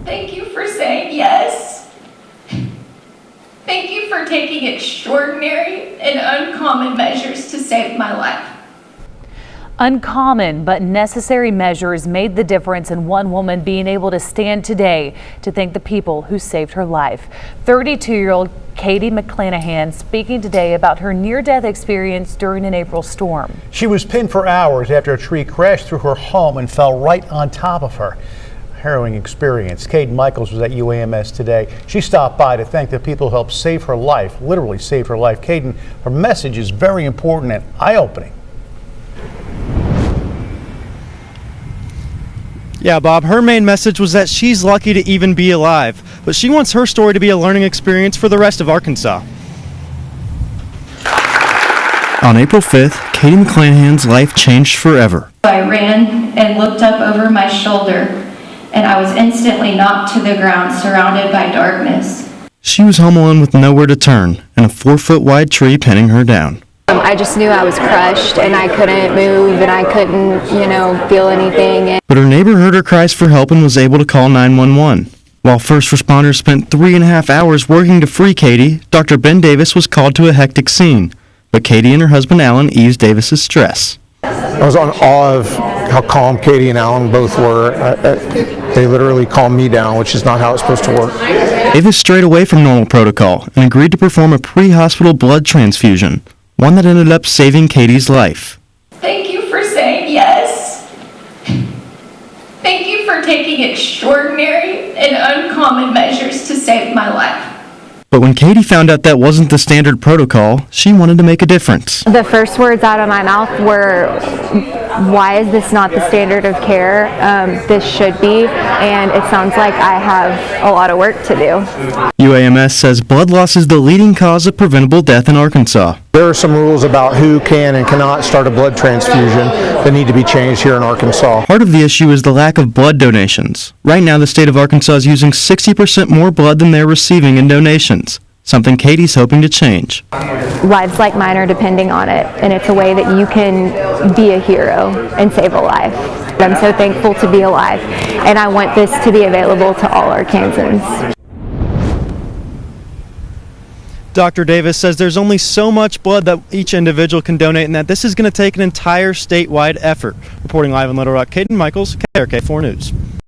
Thank you for saying yes. Thank you for taking extraordinary and uncommon measures to save my life. Uncommon but necessary measures made the difference in one woman being able to stand today to thank the people who saved her life. 32-year-old Katie McClanahan speaking today about her near-death experience during an April storm. She was pinned for hours after a tree crashed through her home and fell right on top of her. Harrowing experience. Kate Michaels was at UAMS today. She stopped by to thank the people who helped save her life, literally saved her life. Caden, her message is very important and eye-opening. Yeah, Bob, her main message was that she's lucky to even be alive, but she wants her story to be a learning experience for the rest of Arkansas. On April 5th, Katie McClanahan's life changed forever. I ran and looked up over my shoulder, and I was instantly knocked to the ground, surrounded by darkness. She was home alone with nowhere to turn, and a 4-foot wide tree pinning her down. I just knew I was crushed and I couldn't move and I couldn't, feel anything. But her neighbor heard her cries for help and was able to call 911. While first responders spent 3.5 hours working to free Katie, Dr. Ben Davis was called to a hectic scene. But Katie and her husband Alan eased Davis's stress. I was on awe of how calm Katie and Alan both were. They literally calmed me down, which is not how it's supposed to work. Davis strayed away from normal protocol and agreed to perform a pre-hospital blood transfusion, one that ended up saving Katie's life. Thank you for saying yes. Thank you for taking extraordinary and uncommon measures to save my life. But when Katie found out that wasn't the standard protocol, she wanted to make a difference. The first words out of my mouth were, why is this not the standard of care? This should be, and it sounds like I have a lot of work to do. UAMS says blood loss is the leading cause of preventable death in Arkansas. There are some rules about who can and cannot start a blood transfusion that need to be changed here in Arkansas. Part of the issue is the lack of blood donations. Right now, the state of Arkansas is using 60% more blood than they're receiving in donations, something Katie's hoping to change. Lives like mine are depending on it, and it's a way that you can be a hero and save a life. I'm so thankful to be alive, and I want this to be available to all Arkansans. Dr. Davis says there's only so much blood that each individual can donate and that this is going to take an entire statewide effort. Reporting live in Little Rock, Caden Michaels, KARK 4 News.